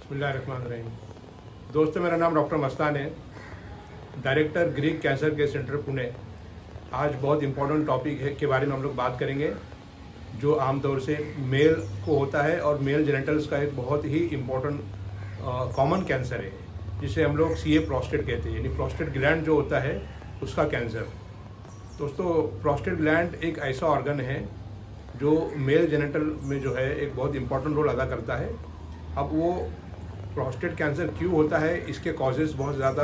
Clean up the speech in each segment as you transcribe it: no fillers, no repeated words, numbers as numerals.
बिस्मिल्लाहिर्रहमानिर्रहीम। दोस्तों, मेरा नाम डॉक्टर मस्तान है, director Greek cancer care centre Pune. आज बहुत इम्पोर्टेंट टॉपिक है के बारे में हम लोग बात करेंगे, जो आमतौर से मेल को होता है और मेल जेनिटल्स का एक बहुत ही इम्पोर्टेंट कॉमन कैंसर है, जिसे हम लोग सीए प्रोस्टेट कहते हैं, यानी प्रोस्टेट ग्लैंड जो होता है उसका कैंसर। दोस्तों, प्रोस्टेट ग्लैंड एक ऐसा ऑर्गन है जो मेल जेनिटल में जो है एक बहुत इम्पोर्टेंट रोल अदा करता है। अब वो प्रोस्टेट कैंसर क्यों होता है, इसके कॉजेज़ बहुत ज़्यादा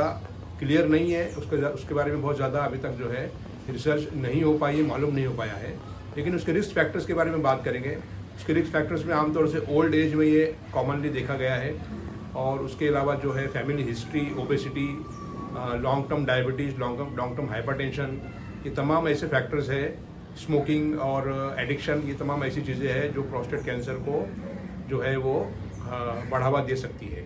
क्लियर नहीं है, उसके बारे में बहुत ज़्यादा अभी तक जो है रिसर्च नहीं हो पाई है, मालूम नहीं हो पाया है। लेकिन उसके रिस्क फैक्टर्स के बारे में बात करेंगे। उसके रिस्क फैक्टर्स में आमतौर से ओल्ड एज में ये कॉमनली देखा गया है, और उसके अलावा जो है family history, obesity, long term diabetes, long term hypertension, ये तमाम ऐसे फैक्टर्स हैं, स्मोकिंग और एडिक्शन, ये तमाम ऐसी चीज़ें हैं जो प्रोस्टेट कैंसर को जो है वो बढ़ावा दे सकती है।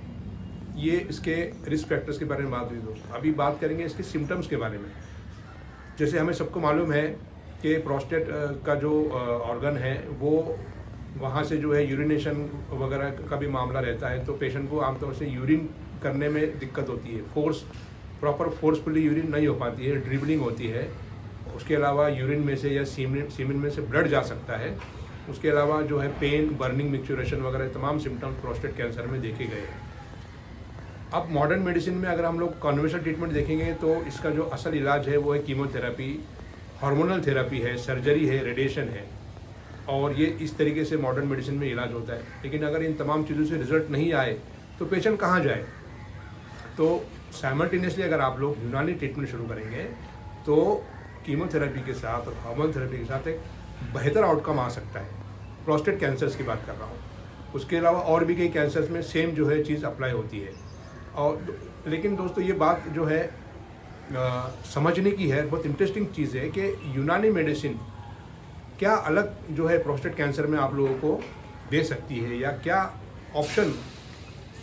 ये इसके रिस्क फैक्टर्स के बारे में बात हुई। दोस्तों, अभी बात करेंगे इसके सिम्टम्स के बारे में। जैसे हमें सबको मालूम है कि प्रोस्टेट का जो ऑर्गन है वो वहाँ से जो है यूरिनेशन वगैरह का भी मामला रहता है, तो पेशेंट को आमतौर से यूरिन करने में दिक्कत होती है, प्रॉपर फोर्सफुली यूरिन नहीं हो पाती है, ड्रिबलिंग होती है। उसके अलावा यूरिन में से या सीमेन में से ब्लड जा सकता है। उसके अलावा जो है पेन, बर्निंग, मिक्सचुरेशन वगैरह तमाम सिम्टम्स प्रोस्टेट कैंसर में देखे गए हैं। अब मॉडर्न मेडिसिन में अगर हम लोग कन्वेंशनल ट्रीटमेंट देखेंगे तो इसका जो असल इलाज है वो है कीमोथेरेपी, हार्मोनल थेरेपी है, सर्जरी है, रेडिएशन है, और ये इस तरीके से मॉडर्न मेडिसिन में इलाज होता है। लेकिन अगर इन तमाम चीज़ों से रिजल्ट नहीं आए तो पेशेंट कहाँ जाए? तो साइमल्टेनियसली अगर आप लोग यूनानी ट्रीटमेंट शुरू करेंगे तो कीमोथेरेपी के साथ और हार्मोनल थेरेपी के साथ एक बेहतर आउटकम आ सकता है। प्रोस्टेट कैंसर्स की बात कर रहा हूँ, उसके अलावा और भी कई कैंसर्स में सेम जो है चीज़ अप्लाई होती है। और लेकिन दोस्तों, ये बात जो है समझने की है, बहुत इंटरेस्टिंग चीज़ है कि यूनानी मेडिसिन क्या अलग जो है प्रोस्टेट कैंसर में आप लोगों को दे सकती है, या क्या ऑप्शन,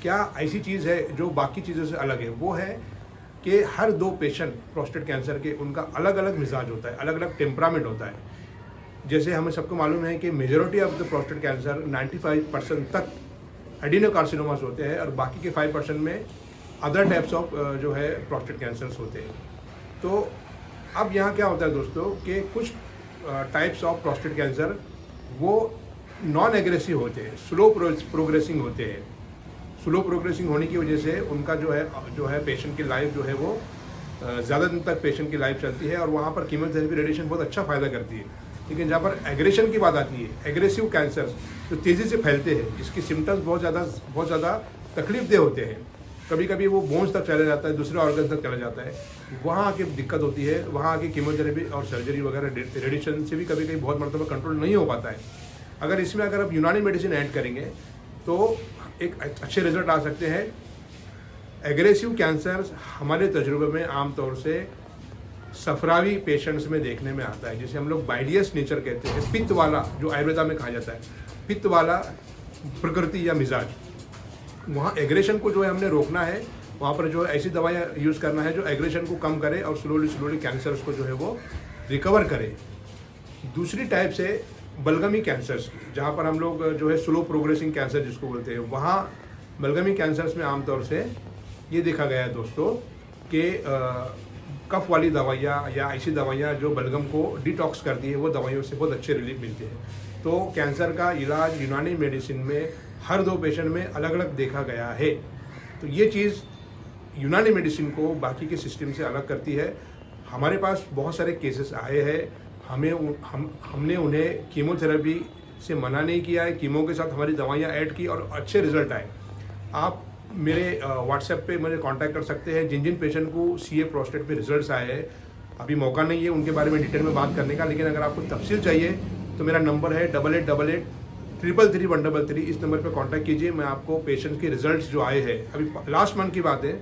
क्या ऐसी चीज़ है जो बाकी चीज़ों से अलग है। वो है कि हर दो पेशेंट प्रोस्टेट कैंसर के उनका अलग अलग मिजाज होता है, अलग अलग टेम्परामेंट होता है। जैसे हमें सबको मालूम है कि majority of the prostate cancer 95% तक एडिनोकार्सिनोमास होते हैं, और बाकी के 5% में अदर टाइप्स ऑफ जो है प्रोस्टेट कैंसर्स होते हैं। तो अब यहाँ क्या होता है दोस्तों कि कुछ टाइप्स ऑफ प्रोस्टेट कैंसर वो नॉन एग्रेसिव होते हैं, स्लो प्रोग्रेसिंग होते हैं। स्लो प्रोग्रेसिंग होने की वजह से उनका जो है पेशेंट की लाइफ जो है वो ज़्यादा दिन तक पेशेंट की लाइफ चलती है, और वहाँ पर कीमोथेरेपी, रेडिएशन बहुत अच्छा फ़ायदा करती है। लेकिन जहाँ पर एग्रेशन की बात आती है, एग्रेसिव कैंसर जो तेज़ी से फैलते हैं, जिसकी सिम्टम्स बहुत ज़्यादा तकलीफदेह होते हैं, कभी कभी वो बोन्स तक चला जाता है, दूसरे ऑर्गन तक चला जाता है, वहाँ आके दिक्कत होती है। वहाँ आके कीमोथेरेपी और सर्जरी वगैरह, रेडिएशन से भी कभी कभी बहुत मरतबा कंट्रोल नहीं हो पाता है। अगर आप यूनानी मेडिसिन ऐड करेंगे तो एक अच्छे रिजल्ट आ सकते हैं। एग्रेसिव कैंसर हमारे तजुर्बे में आमतौर से सफरावी पेशेंट्स में देखने में आता है, जिसे हम लोग बाइडियस नेचर कहते हैं, पित्त वाला, जो आयुर्वेदा में कहा जाता है, पित्त वाला प्रकृति या मिजाज। वहाँ एग्रेशन को जो है हमने रोकना है, वहाँ पर जो है ऐसी दवाइयाँ यूज़ करना है जो एग्रेशन को कम करे और स्लोली कैंसर्स को जो है वो रिकवर करे। दूसरी टाइप से बलगमी कैंसर्स, जहाँ पर हम लोग जो है स्लो प्रोग्रेसिंग कैंसर जिसको बोलते हैं, वहाँ बलगमी कैंसर्स में आमतौर से ये देखा गया है दोस्तों कि कफ वाली दवाइयाँ या ऐसी दवाइयाँ जो बलगम को डिटॉक्स करती है, वो दवाइयों से बहुत अच्छे रिलीफ मिलते हैं। तो कैंसर का इलाज यूनानी मेडिसिन में हर दो पेशेंट में अलग अलग देखा गया है। तो ये चीज़ यूनानी मेडिसिन को बाकी के सिस्टम से अलग करती है। हमारे पास बहुत सारे केसेस आए हैं, हमने उन्हें कीमोथेरेपी से मना नहीं किया है, कीमो के साथ हमारी दवाइयाँ ऐड की और अच्छे रिजल्ट आए। आप मेरे व्हाट्सएप पे मुझे कांटेक्ट कर सकते हैं। जिन पेशेंट को सीए प्रोस्टेट पे रिजल्ट्स आए हैं, अभी मौका नहीं है उनके बारे में डिटेल में बात करने का, लेकिन अगर आपको तफसील चाहिए तो मेरा नंबर है 8888333133। इस नंबर पे कांटेक्ट कीजिए। मैं आपको पेशेंट के रिजल्ट्स जो आए हैं, अभी लास्ट मंथ की बात है,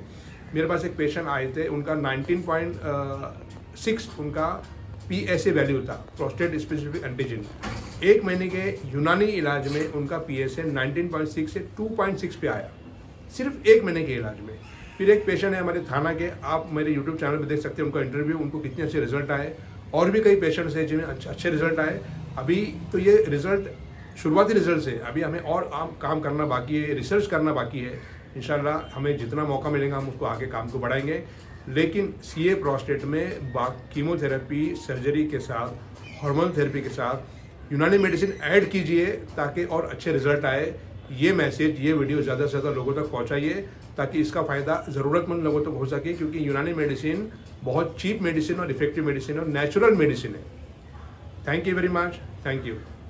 मेरे पास एक पेशेंट आए थे, उनका 19.6 उनका PSA वैल्यू था, प्रोस्टेट स्पेसिफिक एंटीजन। एक महीने के यूनानी इलाज में उनका PSA 19.6 से 2.6 पे आया, सिर्फ एक महीने के इलाज में। फिर एक पेशेंट है हमारे थाना के, आप मेरे यूट्यूब चैनल पे देख सकते हैं उनका इंटरव्यू, उनको कितने अच्छे रिजल्ट आए। और भी कई पेशेंट्स हैं जिन्हें अच्छे रिजल्ट आए। अभी तो ये रिजल्ट शुरुआती रिजल्ट है, अभी हमें और काम करना बाकी है, रिसर्च करना बाकी है, इंशाल्लाह हमें जितना मौका मिलेगा हम उसको आगे काम को बढ़ाएंगे। लेकिन सीए प्रोस्टेट में कीमोथेरेपी सर्जरी के साथ हार्मोन थेरेपी के साथ यूनानी मेडिसिन ऐड कीजिए ताकि और अच्छे रिजल्ट आए। ये मैसेज, ये वीडियो ज़्यादा से ज़्यादा लोगों तक पहुंचाइए ताकि इसका फ़ायदा ज़रूरतमंद लोगों तक हो सके, क्योंकि यूनानी मेडिसिन बहुत चीप मेडिसिन और इफेक्टिव मेडिसिन और नेचुरल मेडिसिन है। Thank you very much. Thank you.